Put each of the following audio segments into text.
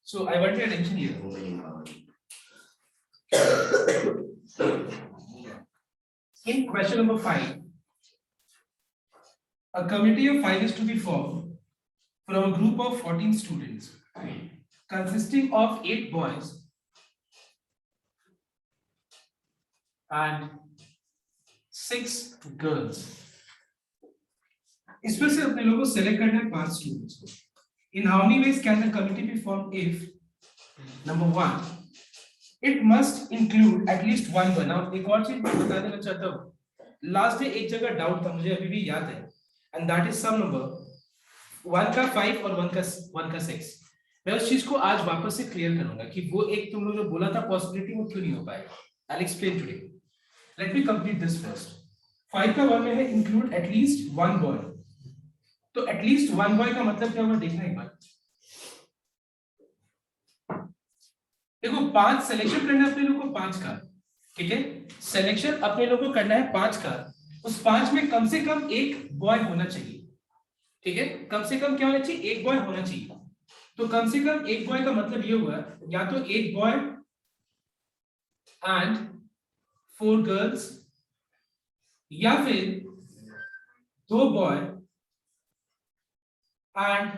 So I want your attention here. In question number 5, a committee of 5 is to be formed from a group of 14 students consisting of 8 boys and 6 girls. इसमें से अपने लोगों को select करना है 5 students को. In how many ways can the committee be formed if number 1, it must include at least one boy. Now एक और चीज मैं बता देना चाहता हूँ. Last day एक जगह doubt था, मुझे अभी भी याद है, and that is some number 1 का 5 और 1 का 6. मैं उस चीज को आज वापस से क्लियर करूंगा कि वो एक तुम लोग जो बोला था पॉसिबिलिटी वो क्यों नहीं हो पाएगा. I'll explain today. Let me complete this first. 5 का 1 में है include at least one boy. तो at least one boy का मतलब क्या होगा देखना एक बार. देखो 5 सिलेक्शन करना है अपने लोगों को 5 का, ठीक है. सिलेक्शन अपने लोगों को करना है 5 का. उस 5 में कम से कम एक बॉय होना चाहिए, ठीक है. कम से कम क्या होना चाहिए, एक बॉय होना चाहिए. तो कम से कम एक बॉय का मतलब ये हुआ या तो एक बॉय एंड 4 गर्ल्स या फिर 2 बॉय एंड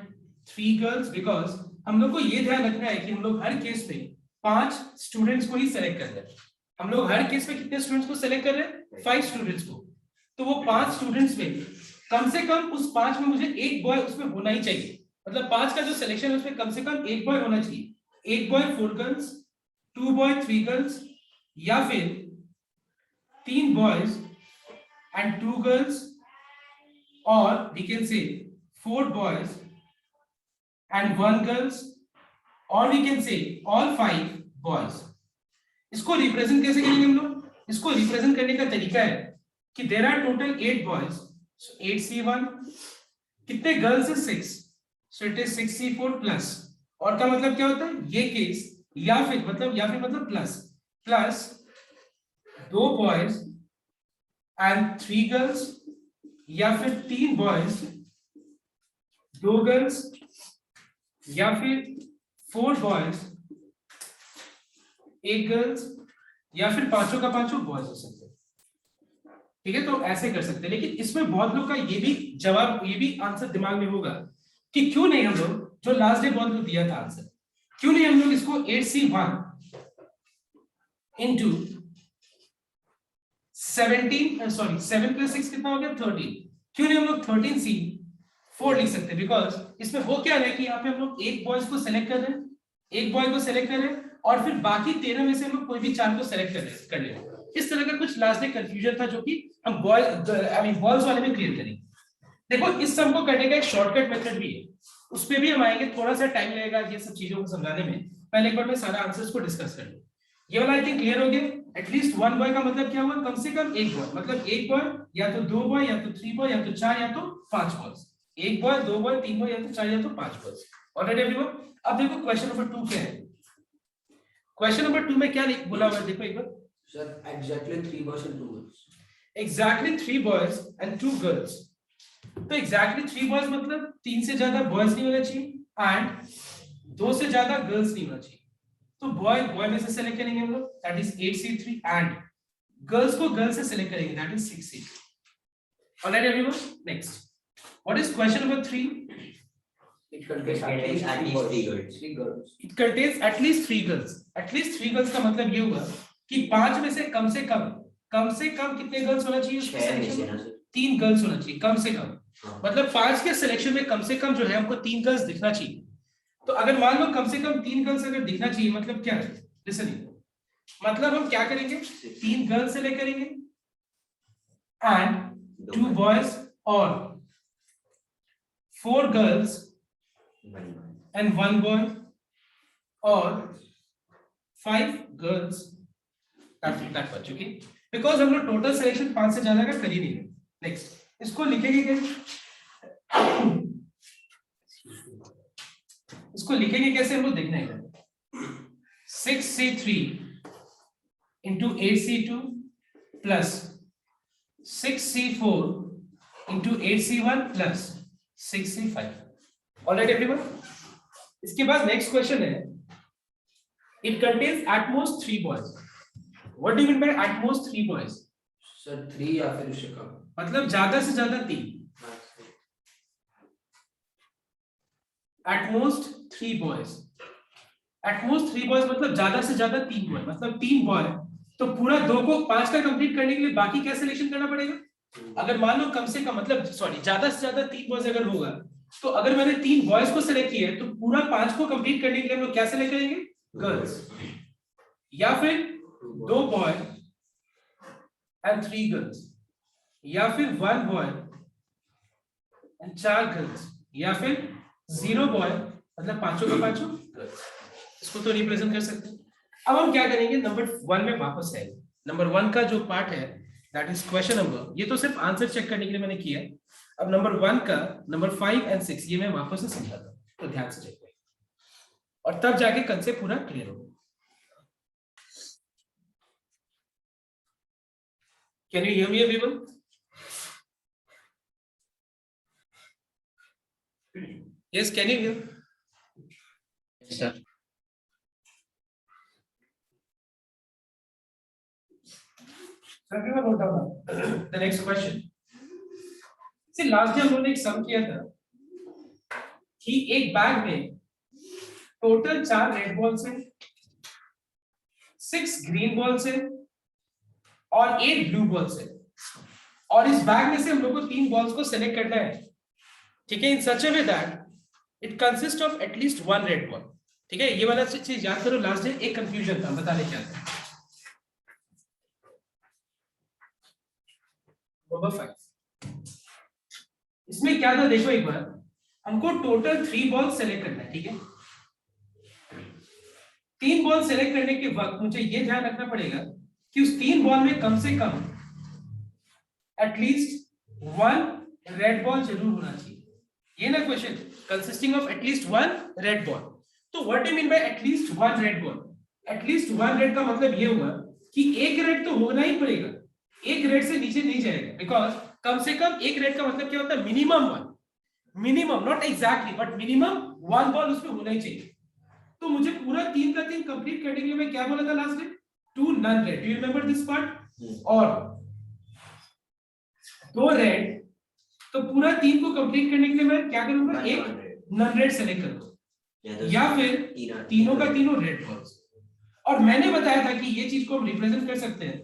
3 गर्ल्स. बिकॉज हम लोग को ये ध्यान रखना है कि हम लोग हर केस में 5 स्टूडेंट्स को ही सेलेक्ट कर रहे हैं. हम लोग हर केस में कितने स्टूडेंट्स को सेलेक्ट कर रहे हैं, 5 स्टूडेंट्स को. तो वो 5 स्टूडेंट्स में कम से कम उस 5 में मुझे एक बॉय उसमें होना ही चाहिए. मतलब 5 का जो सिलेक्शन है उसमें कम से कम एक बॉय होना चाहिए. एक बॉय 4 गर्ल्स, 2 बॉय 3 गर्ल्स या फिर 3 बॉयज एंड 2 गर्ल्स, और we can say 4 boys and 1 girls, or we can say all 5 boys. इसको रिप्रेजेंट कैसे करेंगे हम लोग? इसको रिप्रेजेंट करने का तरीका है कि there are total 8 boys, so 8C1. कितने गर्ल्स है 6, so it is 6C4 plus. और का मतलब क्या होता है ये केस, या फिर मतलब प्लस 2 boys and 3 girls या फिर 3 boys 2 गर्ल्स या फिर 4 बॉयज 1 गर्ल्स या फिर 5 का 5 बॉयज हो सकते हैं, ठीक है. तो ऐसे कर सकते हैं. लेकिन इसमें बहुत लोग का ये भी आंसर दिमाग में होगा कि क्यों नहीं हम लोग जो लास्ट डे बहुत लोग दिया था आंसर, क्यों नहीं हम लोग इसको 8C1 into 7 + 6 कितना हो गया 13. क्यों नहीं हम लोग 13C4 लिख सकते हैं. बिकॉज इसमें वो क्या है कि यहाँ पे हम लोग एक बॉयज को सेलेक्ट कर रहे हैं, एक बॉय को सेलेक्ट कर रहे हैं, और फिर बाकी 13 में से हम लोग कोई भी 4 को सेलेक्ट कर रहे हैं. इस तरह का कुछ लास्ट डे कंफ्यूजन था जो कि हम बॉयज वाले में क्लियर करेंगे. देखो इस सब को करने का एक शॉर्टकट मेथड भी है, उस पर भी हम आएंगे. थोड़ा सा टाइम लगेगा ये सब चीजों को समझाने में. पहले एक बार मैं सारा आंसर्स को डिस्कस कर लूं. ये वाला आई थिंक क्लियर हो गया. एटलीस्ट 1 बॉय का मतलब क्या हुआ, कम से कम एक बॉय. मतलब एक बॉय या तो 2 बॉय या तो 3 बॉय या तो 4 या तो 5 बॉयज. एक बॉय 2 बॉय 3 बॉय या तो 4 या तो 5 बॉयज. Alright everyone. अब देखो क्वेश्चन नंबर 2 क्या है. क्वेश्चन नंबर 2 में क्या बोला हुआ है देखो एक बार. Sir exactly 3 boys and 2 girls. Exactly 3 boys and 2 girls. तो एग्जैक्टली 3 बॉयज मतलब 3 से ज्यादा बॉयज नहीं होना चाहिए एंड 2 से ज्यादा गर्ल्स नहीं होना चाहिए. तो बॉय में से सेलेक्ट करेंगे हम लोग, that is 8C3, and girls को गर्ल से सेलेक्ट करेंगे, that is 6C. Alright everyone. Next, what is question number 3? It contains at least 3 girls. It contains at least 3 girls. At least 3 girls का मतलब ये हुआ कि 5 में से कम से कम कितने गर्ल्स होना चाहिए उसके सिलेक्शन में? 3 गर्ल्स होना चाहिए कम से कम. मतलब 5 के सिलेक्शन में कम से कम जो है हमको 3 गर्ल्स दिखना चाहिए. तो अगर मान लो कम से कम 3 गर्ल्स अगर दिखना चाहिए मतलब क्या है, लिसनिंग, मतलब हम क्या करेंगे, 3 गर्ल्स सेलेक्ट करेंगे एंड 2 बॉयज और 4 girls and 1 boy or 5 girls. That much, okay? Because हम लोग टोटल सिलेक्शन 5 से ज्यादा का कर ही नहीं है. नेक्स्ट, इसको लिखेंगे कैसे? इसको लिखेंगे कैसे हम लोग देखना है. 6C3 into 8C2 plus 6C4 into 8C1 plus 6C5. Alright everyone. इसके बाद नेक्स्ट क्वेश्चन है It contains at most 3 boys. What do you mean by at most 3 boys? Sir 3 या फिर उससे कम. मतलब ज्यादा से ज्यादा 3. At most 3 boys. At most 3 boys मतलब ज्यादा से ज्यादा 3 बॉय, मतलब 3 बॉय. तो पूरा 2 को 5 का कंप्लीट करने के लिए बाकी क्या सिलेक्शन करना पड़ेगा? अगर मान लो कम से कम मतलब सॉरी ज्यादा से ज्यादा 3 बॉयज अगर होगा, तो अगर मैंने 3 बॉयज को सिलेक्ट किया है तो पूरा 5 को कंप्लीट करने के लिए हम लोग क्या सिलेक्ट करेंगे? गर्ल्स. या फिर 2 बॉय एंड 3 गर्ल्स, या फिर 1 बॉय एंड 4 गर्ल्स, या फिर 0 बॉय मतलब पांचों का पांचों गर्ल्स. इसको तो रिप्रेजेंट कर सकते हैं. अब हम क्या करेंगे, नंबर 1 में वापस आएंगे. नंबर 1 का जो पार्ट है दैट इज क्वेश्चन नंबर, ये तो सिर्फ आंसर चेक करने के लिए मैंने किया. अब नंबर 1 का नंबर 5 एंड 6 ये मैं वापस से समझाता हूं, तो ध्यान से चेक करें और तब जाके कंसेप्ट पूरा क्लियर होगा. Can you hear me everyone? Yes, can you here? Sir The next question. See, last day हम लोगों ने एक सम किया था कि एक बैग में टोटल 4 रेड बॉल्स हैं, 6 ग्रीन बॉल्स हैं और 8 ब्लू बॉल्स हैं. और इस बैग में से हम लोग को 3 बॉल्स को सेलेक्ट करना है. ठीक है, in such a way that it consist of at least 1 red ball. ठीक है, ये वाला चीज याद करो. लास्ट डे एक कंफ्यूजन था, बताने क्या था. नंबर 5 इसमें क्या था देखो एक बार. हमको टोटल 3 बॉल सेलेक्ट करना है. ठीक है, 3 बॉल सेलेक्ट करने के वक्त मुझे ये ध्यान रखना पड़ेगा कि उस 3 बॉल में कम से कम एटलीस्ट 1 रेड बॉल जरूर होना चाहिए. ये ना question, consisting of at least 1 red ball. तो what do mean by at least 1 red ball? At least 1 red का मतलब ये हुआ कि एक रेड तो होना ही पड़ेगा, एक रेड से नीचे नहीं जाएगा. बिकॉज कम से कम एक रेड का मतलब क्या होता है? Minimum 1. Minimum, not exactly but minimum 1 ball उसमें होना ही चाहिए. तो मुझे पूरा 3 का 3 कंप्लीट करने के लिए मैं क्या बोला था लास्ट डे? 2 नन रेड. Do you remember this part? और 2 रेड. तो पूरा 3 को कंप्लीट करने के लिए मैं क्या करूंगा? एक नन रेड सेलेक्ट करूंगा या फिर तीनों का तीनों रेड बॉल्स. और मैंने बताया था कि ये चीज को हम रिप्रेजेंट कर सकते हैं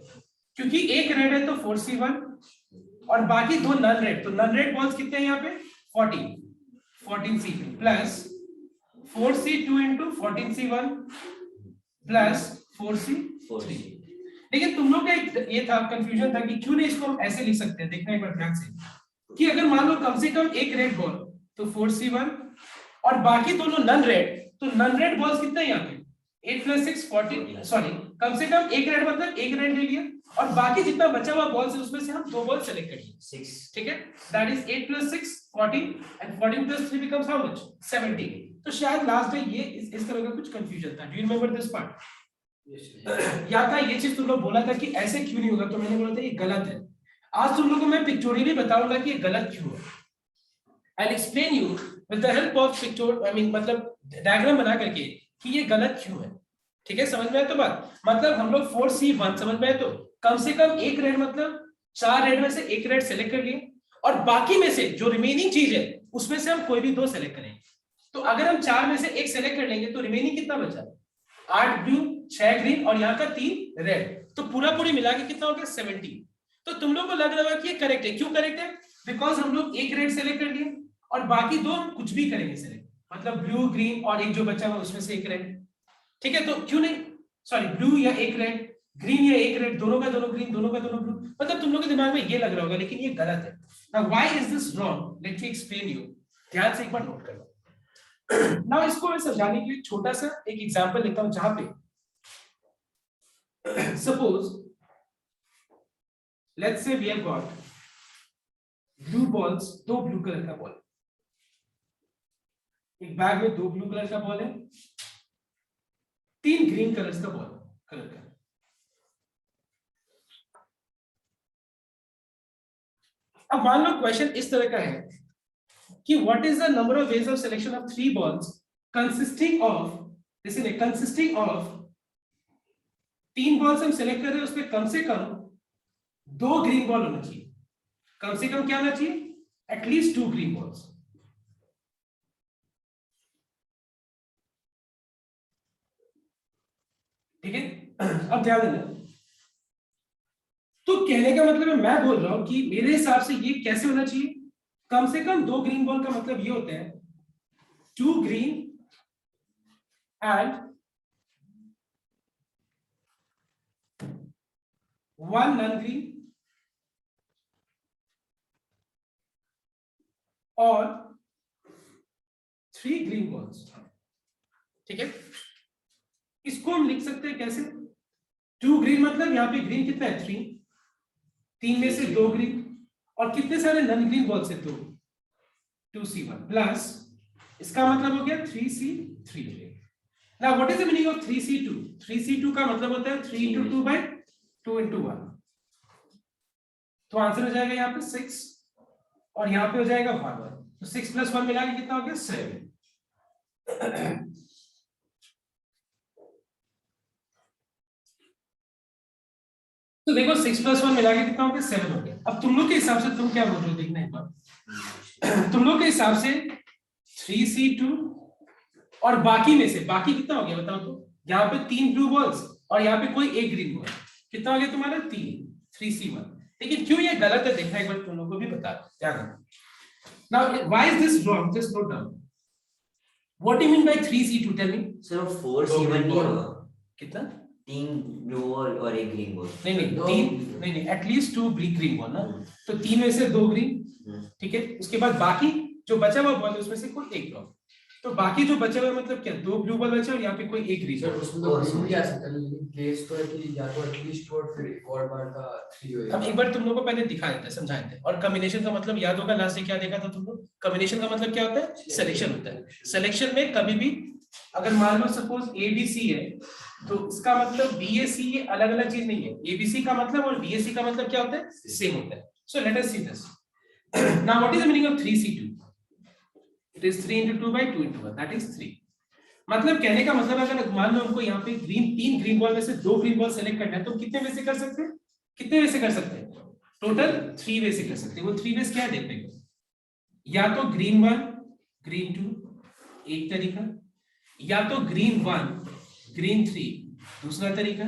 क्योंकि एक रेड है तो 4C1 और बाकी 2 नन रेड. तो नन रेड बॉल्स कितने हैं यहाँ पे? 14C2 plus 4C2 into 14C1 plus 4C3. लेकिन तुम लोग का ये था कंफ्यूजन था कि क्यों नहीं इसको हम ऐसे लिख सकते हैं. देखना एक बार ध्यान से कि अगर मान लो कम से कम एक रेड बॉल तो 4C1 और बाकी दोनों नन रेड, तो नन रेड बॉल्स कितने हैं यहाँ पे? 8 + 6 14. सॉरी, कम से कम एक रेड मतलब एक रेड ले लिया और बाकी जितना बचा हुआ बॉल्स है उसमें से हम 2 बॉल सेलेक्ट करेंगे. 6. ठीक है, that is 8 + 6 14 and 14 + 3 becomes how much? 17. तो शायद लास्ट डे ये इस तरह का कुछ कंफ्यूजन था. Do you remember this part? याद था ये चीज तुम लोग बोला था कि ऐसे क्यों नहीं होगा, तो मैंने बोला था ये गलत है. आज तुम लोगों को मैं पिक्चोरियली बताऊंगा कि ये गलत क्यों है. I'll explain you with the help of picture, I mean मतलब डायग्राम बना करके कि ये गलत क्यों है. ठीक है, समझ में आया तो बात? मतलब हम लोग 4C1 समझ में आया. तो कम से कम एक रेड मतलब 4 रेड में से एक रेड सेलेक्ट कर लिए और बाकी में से जो रिमेनिंग चीज है उसमें से हम कोई भी 2 सेलेक्ट करेंगे. तो अगर हम 4 में से एक सेलेक्ट कर लेंगे तो रिमेनिंग कितना बचा? 8 ब्लू, 6 ग्रीन और यहाँ का 3 रेड. तो पूरा पूरी मिला के कितना हो गया? 17. तो तुम लोग को लग रहा है कि ये करेक्ट है. क्यों करेक्ट है? बिकॉज हम लोग एक रेड सेलेक्ट कर लिए और बाकी 2 हम कुछ भी करेंगे सेलेक्ट, मतलब ब्लू, ग्रीन और एक जो बचा हुआ उसमें से एक रेड. ठीक है, तो क्यों नहीं, सॉरी ब्लू या एक रेड, ग्रीन या एक रेड, दोनों का दोनों ग्रीन, दोनों का दोनों ब्लू. मतलब तुम लोग के दिमाग में ये लग रहा होगा, लेकिन ये गलत है. Now why is this wrong? Let me explain you. ध्यान से एक बार नोट कर लो. नाउ इसको मैं समझाने के लिए छोटा सा एक एग्जांपल लेता हूं जहां पे suppose let's say we have got blue balls, 2 blue colour का बॉल. एक बैग में 2 ब्लू कलर का बॉल है, 3 ग्रीन कलर्स का बॉल कलर का. अब मान लो क्वेश्चन इस तरह का है कि what is the number of ways of selection of 3 balls consisting of, listen, consisting of 3 balls हम सेलेक्ट कर रहे हैं, उसमें कम से कम 2 ग्रीन बॉल होना चाहिए। कम से कम क्या होना चाहिए? At least 2 green balls. ठीक है, अब ध्यान देना। तो कहने का मतलब है, मैं बोल रहा हूं कि मेरे हिसाब से ये कैसे होना चाहिए, कम से कम 2 ग्रीन बॉल का मतलब ये होता है 2 ग्रीन एंड 1 नॉन ग्रीन और 3 ग्रीन बॉल्स। ठीक है, इसको हम लिख सकते हैं कैसे? 2 ग्रीन मतलब यहाँ पे ग्रीन कितना है? 3, 3 में से 2 ग्रीन, और कितने सारे नॉन ग्रीन बॉल्स है? 2c1 प्लस इसका मतलब हो गया 3c3। Now what is the meaning of 3c2? 3c2 का मतलब होता है 3 into 2 by 2 into 1। तो आंसर हो जाएगा यहाँ पे 6 और यहाँ पे हो जाएगा 1 1। तो 6 + 1 मिला के कितना हो गया? 7। तो देखो 6 + 1 मिला के कितना हो गया? 7 हो गया। अब तुम लोग के हिसाब से तुम क्या बोल रहे हो, देखना एक बार। तुम लोग के हिसाब से 3c2 और बाकी में से बाकी कितना हो गया बताओ तो? यहाँ पे 3 ब्लू बॉल्स और यहाँ पे कोई एक ग्रीन बॉल, कितना हो गया तुम्हारा? 3c1। लेकिन क्यों ये गलत है देखना एक बार, तुम लोगों को भी बता क्या करना। Now why is this wrong? Just note down. What do you mean by 3c2? Tell me. Sir 4c1 नहीं होगा? कितना? 3 ब्लू बॉल और एक ग्रीन बॉल। नहीं, एटलीस्ट 2 ग्रीन बॉल ना। तो 3 में से 2 ग्रीन, ठीक है। उसके बाद बाकी जो बचा हुआ बॉल है उसमें से कोई एक ड्रॉप। तो बाकी जो बचे हुए मतलब क्या? 2 ब्लू बॉल बचे और यहाँ पे कोई एक ग्रीन। सर उसमें तो ग्रीन भी आ सकता है, लेकिन केस तो है कि या तो एटलीस्ट और फिर एक और बार का 3 होएगा। अब एक बार तुम लोगों को पहले दिखा देते हैं, समझा देते हैं। और कॉम्बिनेशन का मतलब याद होगा, लास्ट से क्या देखा था तुम लोग? कॉम्बिनेशन का मतलब क्या होता है? सिलेक्शन होता है। सिलेक्शन में कभी भी अगर मान लो सपोज ABC है, तो इसका मतलब BAC ये अलग अलग चीज नहीं है। ABC का मतलब और BAC का मतलब क्या होता है? सेम होता है। So let us see this. Now what is the meaning of 3c2? It is 3 into 2 by 2 into 1, that is 3। मतलब कहने का मतलब अगर मान लो हमको यहाँ पे 3 ग्रीन बॉल में से 2 ग्रीन बॉल सेलेक्ट करना है, तो कितने वे से कर सकते हैं? कितने वे से कर सकते हैं? टोटल 3 वे से कर सकते हैं। वो 3 वेज क्या है देखने को? या तो ग्रीन 1 ग्रीन 2 एक तरीका, या तो ग्रीन 1 ग्रीन 3 दूसरा तरीका,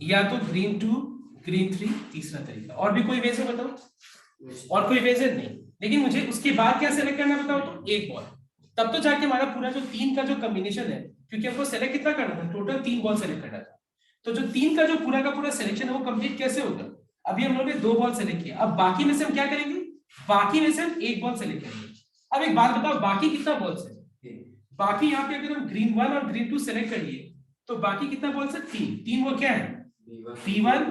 या तो ग्रीन 2 ग्रीन 3 तीसरा तरीका। और भी कोई वेज है बताओ? और कोई वेज है? नहीं। लेकिन मुझे उसके बाद क्या सेलेक्ट करना बताओ तो? एक बॉल। तब तो जाके हमारा पूरा जो 3 का जो कॉम्बिनेशन है, क्योंकि हमको सेलेक्ट कितना करना था? टोटल 3 बॉल सेलेक्ट करना था। तो जो 3 का जो पूरा सिलेक्शन है वो कंप्लीट कैसे होगा? अभी हम लोगों ने 2 बॉल सेलेक्ट किया, अब बाकी में से हम क्या करेंगे? बाकी में से हम एक बॉल सेलेक्ट करेंगे। अब एक बात बताओ, बाकी कितना बॉल्स है? बाकी यहाँ पे अगर हम ग्रीन 1 और ग्रीन 2 सेलेक्ट कर लिए तो बाकी कितना बॉल्स है? 3। वो क्या है? P1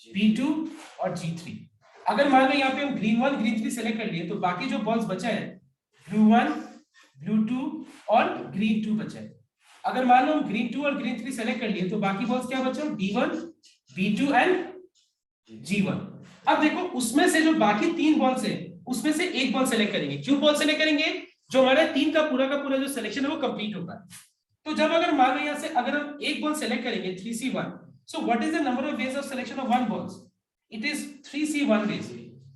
P2 और G3। अगर मान लो यहाँ पे हम ग्रीन 1 ग्रीन 3 सेलेक्ट कर लिए तो बाकी जो बॉल्स बचा है ब्लू 1 ब्लू 2 और ग्रीन 2 बचा है। अगर मान लो हम ग्रीन 2 और ग्रीन 3 सेलेक्ट कर लिए तो बाकी बॉल्स क्या बचा? B1 B2 and G1। अब देखो उसमें से जो बाकी 3 बॉल्स है उसमें से एक बॉल सेलेक्ट करेंगे। क्यों बॉल सेलेक्ट करेंगे? जो हमारा 3 का पूरा जो सिलेक्शन है वो कंप्लीट होगा। तो जब अगर मान लो यहाँ से अगर हम एक बॉल सेलेक्ट करेंगे 3c1, so what is the number of ways of selection of one balls? It is 3c1 ways.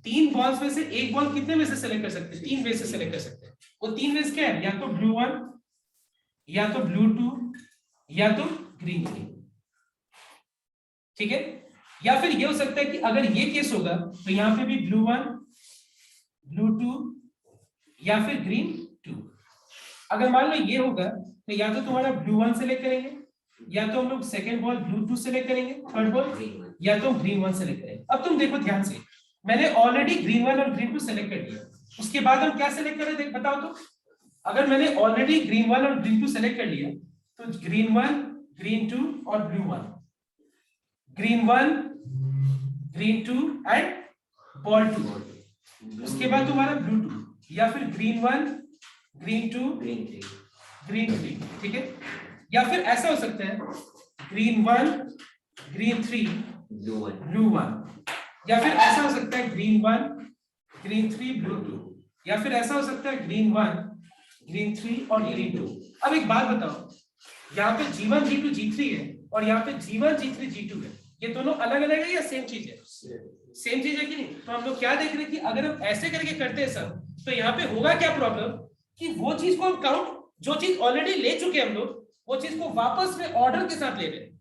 3 balls में से एक बॉल कितने में से सेलेक्ट कर सकते हैं? 3 वे से सेलेक्ट कर सकते हैं। वो 3 वेज क्या है? या तो ब्लू 1 या तो ब्लू 2 या तो ग्रीन 3। ठीक है, या फिर ये हो सकता है कि अगर ये केस होगा तो यहाँ पे भी ब्लू 1 ब्लू 2 या फिर ग्रीन 2। अगर मान लो ये होगा तो या तो तुम्हारा ब्लू 1 सेलेक्ट करेंगे, या तो हम लोग सेकंड बॉल ब्लू 2 सेलेक्ट करेंगे, थर्ड बॉल या तो ग्रीन 1 सेलेक्ट करेंगे। अब तुम देखो ध्यान से, मैंने ऑलरेडी ग्रीन 1 और ग्रीन 2 सेलेक्ट कर दिया। उसके बाद हम क्या सेलेक्ट करें देख बताओ तो? अगर मैंने ऑलरेडी ग्रीन 1 और ग्रीन 2 सेलेक्ट कर लिया तो ग्रीन 1 ग्रीन 2 और blue 1, green 1 green 2 and ball 2। उसके बाद तुम्हारा ब्लू 2 या फिर ग्रीन 1 ग्रीन 2 ग्रीन 3। ठीक है, या फिर ऐसा हो सकता है ग्रीन 1 ग्रीन 3 ब्लू 1, या फिर ऐसा हो सकता है ग्रीन 1 ग्रीन 3 ब्लू 2, या फिर ऐसा हो सकता है ग्रीन 1 ग्रीन 3 और ग्रीन 2। अब एक बात बताओ, यहाँ पे G1 G2 G3 है और यहाँ पे G1 G3 G2 है, ये दोनों अलग अलग है या सेम चीज है? सेम चीज है कि नहीं? तो हम लोग क्या देख रहे हैं कि अगर हम ऐसे करके करते हैं सब, तो यहाँ पे होगा क्या प्रॉब्लम कि वो चीज को हम काउंट, जो चीज ऑलरेडी ले चुके हैं हम लोग, वो चीज को वापस में ऑर्डर के साथ ले रहे हैं।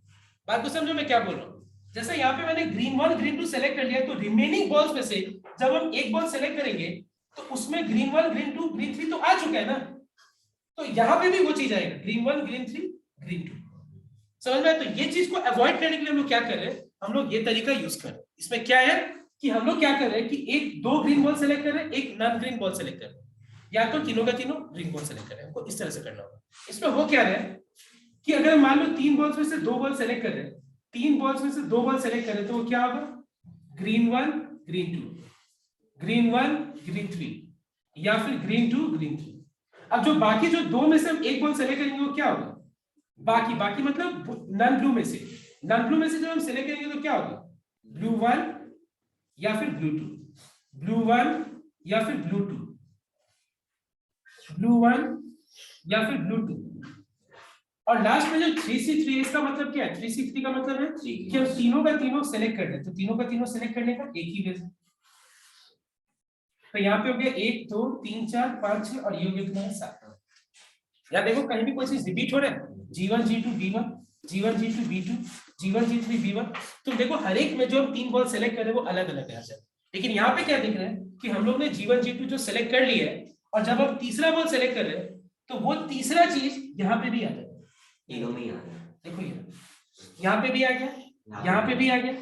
बात को समझो मैं क्या बोल रहा हूँ? जैसे यहाँ पे मैंने ग्रीन 1 ग्रीन 2 सेलेक्ट कर लिया, तो रिमेनिंग बॉल्स में से जब हम एक बॉल सेलेक्ट करेंगे तो उसमें ग्रीन 1 ग्रीन 2 ग्रीन 3 तो आ चुका है ना, तो यहाँ पे भी वो चीज आएगा, ग्रीन 1 ग्रीन 3 ग्रीन 2। समझ में आया? तो ये चीज को अवॉइड करने के लिए हम लोग क्या कर रहे हैं, हम लोग ये तरीका यूज कर रहे हैं। इसमें क्या है कि हम लोग क्या कर रहे हैं कि एक 2 ग्रीन बॉल सेलेक्ट कर रहे हैं, एक नॉन ग्रीन बॉल सेलेक्ट कर रहे हैं, या तो तीनों का तीनों ग्रीन बॉल सेलेक्ट कर रहे हैं। हमको इस तरह से करना होगा। इसमें हो क्या रहा है कि अगर मान लो 3 बॉल्स में से 2 बॉल सेलेक्ट कर रहे हैं, 3 बॉल्स में से 2 बॉल सेलेक्ट कर रहे हैं, तो वो क्या होगा, ग्रीन 1 ग्रीन 2, ग्रीन 1 ग्रीन 3, या फिर ग्रीन 2 ग्रीन 3। अब जो बाकी जो 2 में से हम एक बॉल सेलेक्ट करेंगे वो क्या होगा, बाकी मतलब नॉन ब्लू में से, नॉन ब्लू में से जब हम सेलेक्ट करेंगे तो क्या होगा, ब्लू 1 या फिर ब्लू 2, ब्लू 1 या फिर ब्लू 2, ब्लू 1 या फिर ब्लू 2। और लास्ट में जो 3C3 है, इसका मतलब क्या है, 3C3 का मतलब है कि हम तीनों का तीनों सेलेक्ट कर रहे हैं, तो तीनों का तीनों सेलेक्ट करने का एक ही वेज है। तो यहाँ पे हो गया 1 2 3 4 5 6 और ये हो गया कितना, 7। यार देखो कहीं भी कोई चीज रिपीट हो रहा है, G1 G2 B1, G1 G2 B2, G1 G3 B1। तो देखो हर एक में जो हम 3 बॉल सेलेक्ट कर रहे हैं वो अलग अलग है। लेकिन यहाँ पे क्या देख रहे हैं कि हम लोग ने G1 G2 जो सेलेक्ट कर लिया है, और जब हम तीसरा बॉल सेलेक्ट कर रहे हैं तो वो तीसरा चीज यहाँ पे भी आ जाए, तीनों में ही आ गया। देखो ये यहाँ पे भी आ गया, यहाँ पे भी आ गया।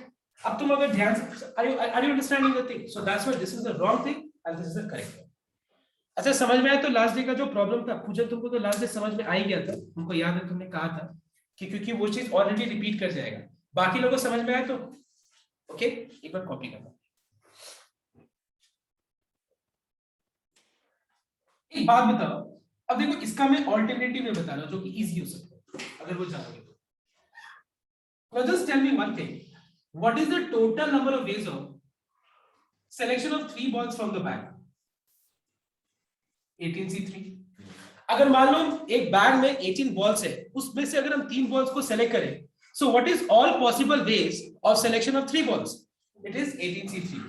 अब तुम अगर ध्यान से, are you understanding the thing? So that's why this is the wrong thing and this is the correct thing. अच्छा समझ में आया? तो लास्ट डे का जो प्रॉब्लम था पूजा, तुमको तो लास्ट डे समझ में आ ही गया था, तुमको याद है तुमने कहा था कि क्योंकि वो चीज ऑलरेडी रिपीट कर जाएगा। बाकी लोगों को समझ में आया तो ओके, एक बार कॉपी करना। एक बात बताओ, अब देखो इसका मैं ऑल्टरनेटिव में बता रहा हूं जो कि इजी हो सकता है अगर वो जानोगे तो। Now just tell me one thing, what is the total number of ways of selection of 3 balls from the bag? 18C3। अगर मान लो एक बैग में 18 बॉल्स है, उसमें से अगर हम 3 बॉल्स को सेलेक्ट करें, so what is all possible ways of selection of 3 balls? It is 18C3।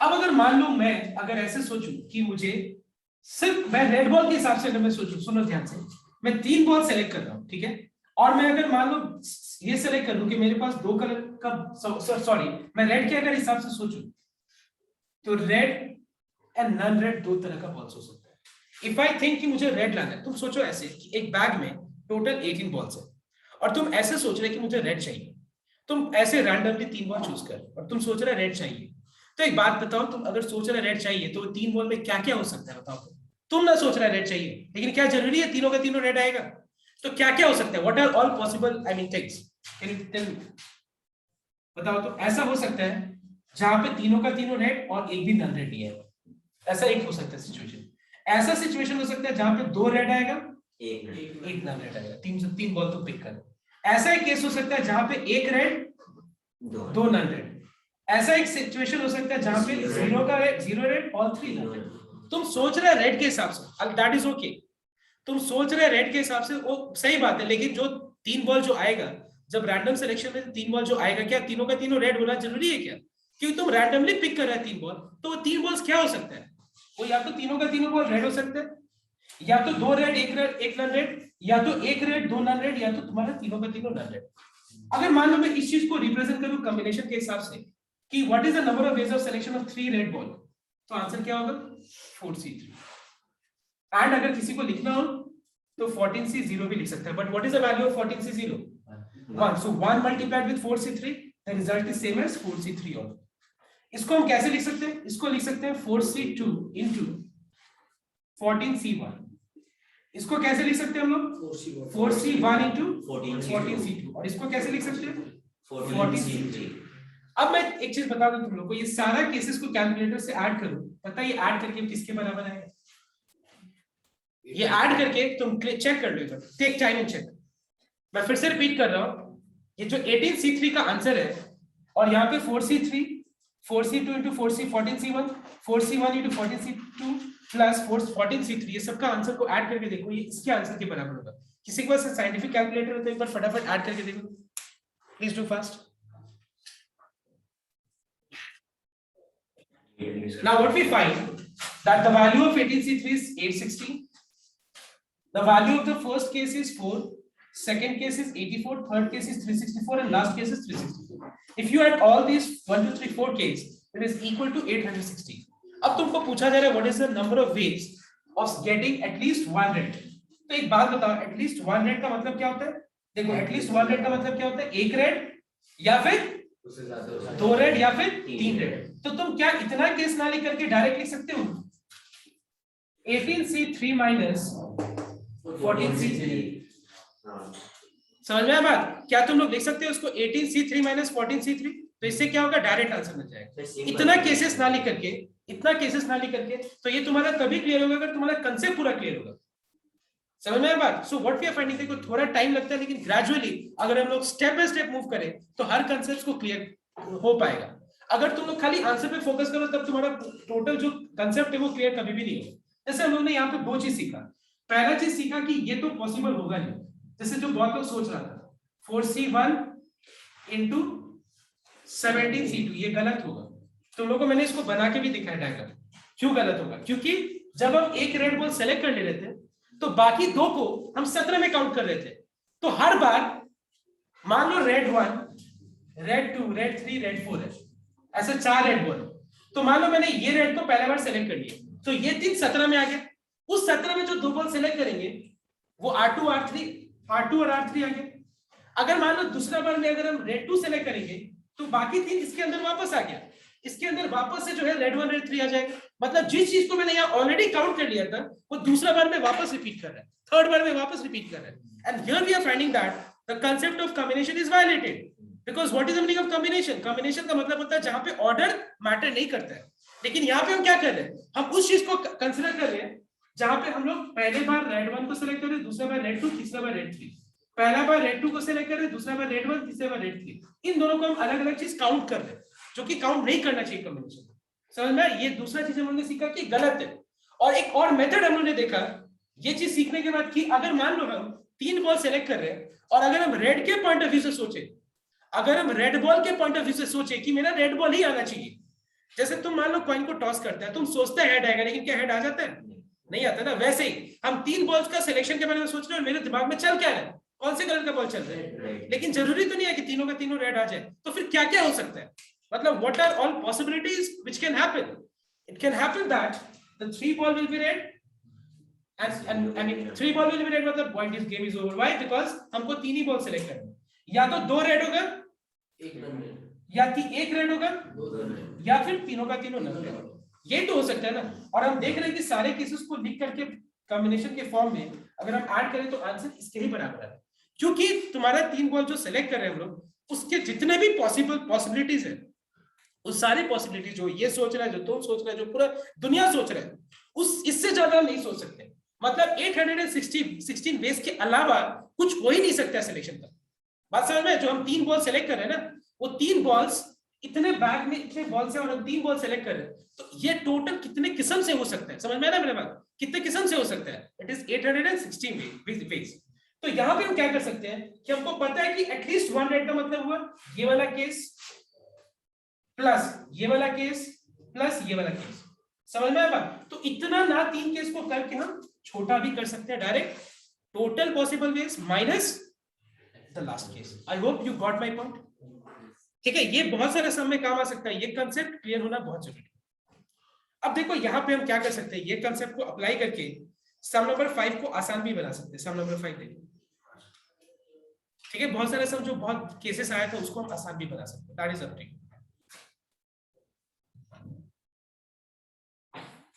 अब अगर मान लो मैं अगर ऐसे सोचूं कि मुझे सिर्फ, मैं रेड बॉल के हिसाब से अगर मैं सोचूं, सुनो ध्यान से, मैं 3 बॉल सेलेक्ट कर रहा हूं, ठीक है, और मैं अगर मान लो ये सेलेक्ट कर लूं कि मेरे पास 2 कलर का, सॉरी मैं रेड के अगर हिसाब से सोचूं तो रेड एंड नॉन रेड 2 तरह का बॉल्स हो सकता है। इफ आई थिंक कि मुझे रेड लाना है, तुम सोचो ऐसे कि एक बैग में टोटल 18 बॉल्स है और तुम ऐसे सोच रहे कि मुझे रेड चाहिए, तुम ऐसे रैंडमली 3 बॉल चूज कर और तुम सोच रहे रेड चाहिए। तो एक बात बताओ, तुम अगर सोच रहे रेड चाहिए तो 3 बॉल में क्या क्या हो सकता है बताओ। तुम ना सोच रहे रेड चाहिए, लेकिन क्या जरूरी है तीनों का तीनों रेड आएगा? तो क्या क्या हो सकता है, what are all possible I mean things, can you tell me, बताओ। तो ऐसा हो सकता है जहां पे तीनों का तीनों रेड और एक भी नॉन रेड नहीं है, ऐसा एक हो सकता है सिचुएशन। ऐसा सिचुएशन हो सकता है जहां पे 2 रेड आएगा, एक नॉन रेड आएगा, 3 बॉल तो पिक कर। ऐसा एक केस हो सकता है जहां पे 1 रेड 2 नॉन रेड। ऐसा एक सिचुएशन हो सकता है जहां पे 0 रेड और 3 नॉन रेड। तुम सोच रहे रेड के हिसाब से, दैट इज ओके, तुम सोच रहे रेड के हिसाब से, वो सही बात है, लेकिन जो 3 बॉल जो आएगा, जब रैंडम सिलेक्शन में 3 बॉल जो आएगा, क्या तीनों का तीनों रेड होना जरूरी है क्या? क्योंकि तुम रैंडमली पिक कर रहे हैं 3 बॉल, तो वो 3 बॉल्स क्या हो सकता है, वो या तो तीनों का तीनों बॉल रेड हो सकता है, या तो 2 रेड 1 नॉन रेड, या तो 1 रेड 2 नॉन रेड, या तो तुम्हारा तीनों का तीनों नॉन रेड। अगर मान लो मैं इस चीज को रिप्रेजेंट करूं कॉम्बिनेशन के हिसाब से कि what is the number of ways of selection of 3 red ball, तो आंसर क्या होगा 4C3। एंड अगर किसी को लिखना हो तो 14C0 भी लिख सकता है, but what is the value of 14C0? 1। So 1 multiplied with 4C3, the result is same as 4C3 all. इसको हम कैसे लिख सकते हैं? इसको लिख सकते हैं 4C2 into 14C1। इसको कैसे लिख सकते हैं हम लोग? 4C1 into 14C2। और इसको कैसे लिख सकते हैं? 14C3। अब मैं एक चीज बता दूं तुम लोग को, ये सारा केसेस को कैलकुलेटर से ऐड करो, पता है ये ऐड करके किसके बराबर आएगा? ये ऐड करके तुम चेक कर लो, टेक टाइम एंड चेक। मैं फिर से रिपीट कर रहा हूं, ये जो 18C3 का आंसर है, और यहाँ पे 4C3, 4C2 into 14C1, 4C1 into 14C2 plus 14C3, ये सबका आंसर को ऐड करके देखो, ये इसके आंसर के बराबर होगा। किसी के पास साइंटिफिक कैलकुलेटर हो तो एक बार फटाफट ऐड करके देखो, please do fast. Now what we find that the value of 18C3 is 816. The value of the first case is 4, second case is 84, third case is 364 and last case is 364. If you add all these 1 2 3 4 case, it is equal to 816. अब तुमको पूछा जा रहा है what is the number of ways of getting at least one red. तो एक बात बताओ, at least one red का मतलब क्या होता है? देखो at least one red का मतलब क्या होता है? एक red या फिर दो रेड या फिर तीन रेड। तो तुम क्या इतना केस ना लेकर के डायरेक्ट लिख सकते हो 18C3 minus 14C3? समझ में आया बात? क्या तुम लोग लिख सकते हो उसको 18C3 minus 14C3? तो इससे क्या होगा, डायरेक्ट आंसर मिल जाएगा। इतना केसेस ना लिख करके, इतना केसेस ना लिख करके, तो ये तुम्हारा तभी क्लियर होगा अगर तुम्हारा कंसेप्ट पूरा क्लियर होगा। समझ में आया बात? So what we are finding, देखो थोड़ा टाइम लगता है लेकिन ग्रेजुअली अगर हम लोग स्टेप बाय स्टेप मूव करें तो हर कंसेप्ट को क्लियर हो पाएगा। अगर तुम लोग खाली आंसर पे फोकस करो तब तुम्हारा टोटल जो कंसेप्ट है वो क्लियर कभी भी नहीं होगा। जैसे हम लोग ने यहाँ पे दो चीज सीखा। पहला चीज सीखा कि ये तो पॉसिबल होगा नहीं, जैसे जो बहुत लोग सोच रहा था 4C1 into 17C2 ये गलत होगा। तुम लोगों को मैंने इसको बना के भी दिखाया डायग्राम। क्यों गलत होगा? क्योंकि जब हम एक रेड बॉल सेलेक्ट कर ले रहे थे तो बाकी दो को हम 17 में काउंट कर रहे थे। तो हर बार मान लो रेड 1, रेड 2, रेड 3, रेड 4 है, ऐसे 4 रेड बॉल। तो मान लो मैंने ये रेड को पहला बार सेलेक्ट कर लिया तो ये 3 17 में आ गया। उस 17 में जो दो बॉल सेलेक्ट करेंगे वो R2 और R3 आ गए। अगर मान लो दूसरा बार में अगर हम रेड 2 सेलेक्ट करेंगे तो बाकी 3 इसके अंदर वापस आ गया। इसके अंदर वापस से जो है रेड 1 रेड 3 आ जाएगा। मतलब जिस चीज को मैंने यहाँ ऑलरेडी काउंट कर लिया था वो दूसरा बार में वापस रिपीट कर रहा है, थर्ड बार में वापस रिपीट कर रहा है। And here we are finding that the concept of combination is violated because what is the meaning of combination? Combination का मतलब होता है जहां पे ऑर्डर मैटर नहीं करता है। लेकिन यहाँ पे हम क्या कर रहे हैं, हम उस चीज को कंसीडर कर रहे हैं जहां पे हम लोग पहले बार रेड 1 को सिलेक्ट कर रहे हैं, दूसरा बार रेड 2, तीसरा बार रेड 3। पहला बार रेड 2 को सिलेक्ट कर रहे हैं, दूसरा बार रेड 1, तीसरा बार रेड 3। इन दोनों को हम अलग अलग चीज काउंट कर रहे हैं जो कि काउंट नहीं करना चाहिए कॉम्बिनेशन। समझ में? ये दूसरा चीज हमने सीखा कि गलत है। और एक और मेथड हमने देखा ये चीज सीखने के बाद कि अगर मान लो हम 3 बॉल सेलेक्ट कर रहे हैं और अगर हम रेड के पॉइंट ऑफ व्यू से सोचे, अगर हम रेड बॉल के पॉइंट ऑफ व्यू से सोचे कि मेरा रेड बॉल ही आना चाहिए। जैसे तुम मान लो कॉइन को टॉस करता है, तुम सोचते हैं हेड आएगा, लेकिन क्या हेड आ जाता है? नहीं आता ना। वैसे ही हम 3 बॉल्स का सिलेक्शन के बारे में सोच रहे हैं और मेरे दिमाग में चल क्या रहा है, कौन से कलर का बॉल चल रहा है, लेकिन जरूरी तो नहीं है कि तीनों का तीनों रेड आ जाए। तो फिर क्या क्या हो सकता है, मतलब what are all possibilities which can happen? It can happen that the 3 ball will be red and I mean 3 ball will be red मतलब point is game is over. Why? Because हमको 3 ही बॉल सेलेक्ट करना है। या तो 2 red होगा, या 1 red होगा, या फिर तीनों का तीनों नन रेड। ये तो हो सकता है ना। और हम देख रहे हैं कि सारे केसेस को लिख करके कॉम्बिनेशन के फॉर्म में अगर हम ऐड करें तो आंसर इसके ही बराबर है। क्योंकि तुम्हारा 3 बॉल जो सेलेक्ट कर रहे हैं हम लोग उसके जितने भी पॉसिबिलिटीज है, उस सारी पॉसिबिलिटी जो ये सोच रहा है, जो तुम सोच रहे हैं, जो पूरा दुनिया सोच रहा है, उस इससे ज्यादा नहीं सोच सकते। मतलब 816 वेज के अलावा कुछ हो ही नहीं सकता सिलेक्शन का। बात समझ में? जो हम 3 बॉल सेलेक्ट कर रहे हैं ना, वो 3 बॉल्स इतने बैग में इतने बॉल से और हम 3 बॉल सेलेक्ट कर रहे हैं, तो ये टोटल कितने किस्म से हो सकता है? समझ में आ रहा है मेरे बात? कितने किस्म से हो सकता है? It is 816 ways. तो यहाँ पे हम क्या कर सकते हैं कि हमको पता है कि एटलीस्ट 1 रेड का मतलब हुआ ये वाला केस प्लस ये वाला केस प्लस ये वाला केस। समझ में आया बात? तो इतना ना 3 केस को करके हम छोटा भी कर सकते हैं direct, total possible ways minus the last case. I hope you got my point. ठीक है, ये बहुत सारे सम में काम आ सकता है, ये कंसेप्ट क्लियर होना बहुत जरूरी है। अब देखो यहाँ पे हम क्या कर सकते हैं, ये कंसेप्ट को अप्लाई करके सम नंबर 5 को आसान भी बना सकते हैं। सम नंबर 5 देखिए, ठीक है, बहुत सारे सम जो बहुत केसेस आया था उसको हम आसान भी बना सकते हैं। That is up to you.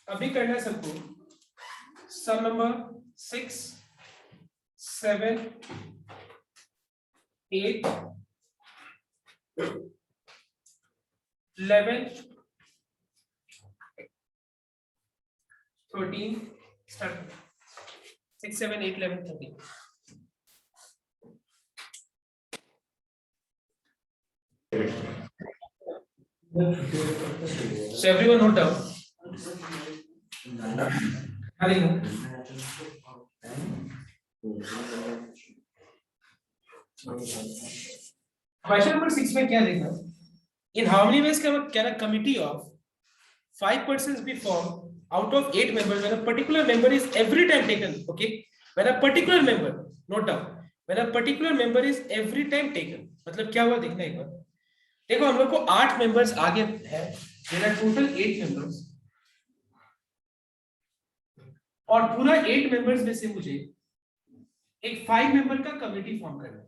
अभी करना है सबको some number 6, 7, 8, 11, 13 start. 6, 7, 8, 11, 13। So everyone note down. Question number 6 में क्या देखना, in how many ways can a committee of 5 persons be formed out of 8 members when a particular member is every time taken? Okay, when a particular member, note down, when a particular member is every time taken, मतलब क्या हुआ देखना एक बार। देखो हम लोग को 8 members आगे है, मेरा टोटल 8 मेंबर्स, और पूरा 8 मेंबर्स में से मुझे एक 5 मेंबर का कमेटी फॉर्म करना है।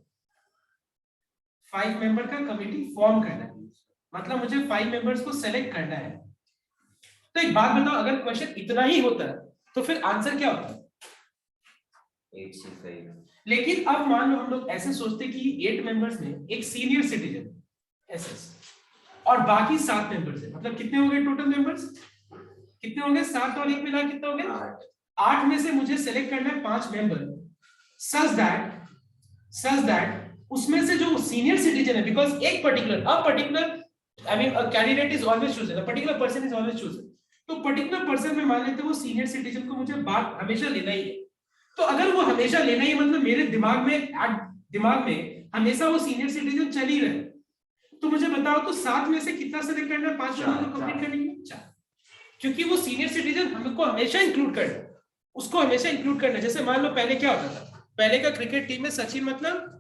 5 मेंबर का कमेटी फॉर्म करना है, मतलब मुझे 5 मेंबर्स को सेलेक्ट करना है। तो एक बात बताओ, अगर क्वेश्चन इतना ही होता है तो फिर आंसर क्या होता है? 8C5। लेकिन अब मान लो हम लोग ऐसे सोचते कि 8 मेंबर्स में एक सीनियर सिटीजन एसएस और बाकी 7 मेंबर्स है, मतलब कितने हो गए टोटल मेंबर्स? कितने हो गए? 7 और 1 मिला कितना हो गया? 8 में से मुझे सेलेक्ट करना है 5 मेंबर, सच दैट उसमें से जो सीनियर सिटीजन है, बिकॉज एक particular I mean a candidate is always chosen, a particular person is always chosen, तो पर्टिकुलर पर्सन में मान लेते हैं वो सीनियर सिटीजन को मुझे बात हमेशा लेना ही है। तो अगर वो हमेशा लेना ही मतलब मेरे दिमाग में हमेशा वो सीनियर सिटीजन चल ही रहे, तो मुझे बताओ तो 7 में से कितना सेलेक्ट करना है? 5 मेंबर को कंप्लीट करने के लिए 4, क्योंकि वो सीनियर सिटीजन हमको हमेशा इंक्लूड करना है, उसको हमेशा इंक्लूड करना है। जैसे मान लो पहले क्या होता था, पहले का क्रिकेट टीम में सचिन मतलब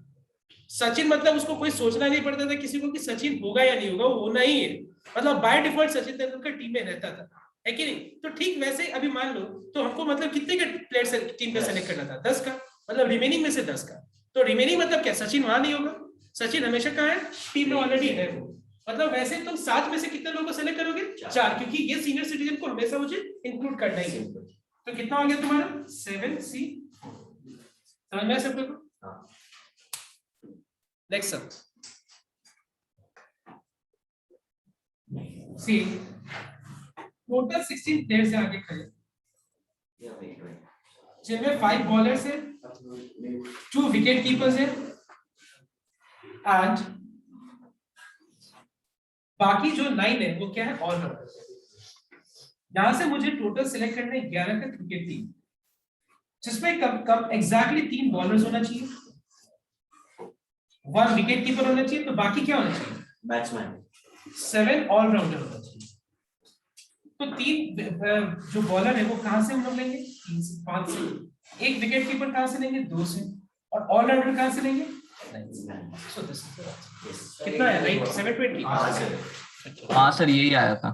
उसको कोई सोचना नहीं पड़ता था किसी को कि सचिन होगा या नहीं होगा, वो होना ही है, मतलब by default Sachin Tendulkar team में रहता था, है कि नहीं? तो ठीक वैसे अभी मान लो तो हमको मतलब कितने के प्लेयर टीम का सेलेक्ट करना था? 10 का, मतलब रिमेनिंग में से 10 का। तो रिमेनिंग मतलब क्या, सचिन वहां नहीं होगा, सचिन हमेशा कहाँ है? टीम में ऑलरेडी है वो। मतलब वैसे तुम 7 में से कितने लोगों को सेलेक्ट करोगे? 4, क्योंकि ये सीनियर सिटीजन को हमेशा मुझे इंक्लूड करना ही है। तो कितना हो गया तुम्हारा? 7C। समझ में सब लोग? Next sub. See, total 16 players हैं आगे खड़े, जिनमें 5 बॉलर्स हैं, 2 विकेट कीपर्स हैं, एंड बाकी जो 9 है वो क्या है? ऑलराउंडर्स। यहां से मुझे टोटल सिलेक्ट करना है 11 का क्रिकेट टीम, जिसमें कम एग्जैक्टली 3 बॉलर्स होना चाहिए, 1 विकेट कीपर होना चाहिए, तो बाकी क्या होना चाहिए? बैट्समैन। 7 ऑलराउंडर होना चाहिए। तो 3 जो बॉलर है वो कहां से हम लोग लेंगे? 3 से 5 से। एक विकेट कीपर कहां से लेंगे? 2 से। और ऑलराउंडर कहां से लेंगे? 9 से। सो दिस कितना है? राइट, 720। हाँ सर, यही आया था।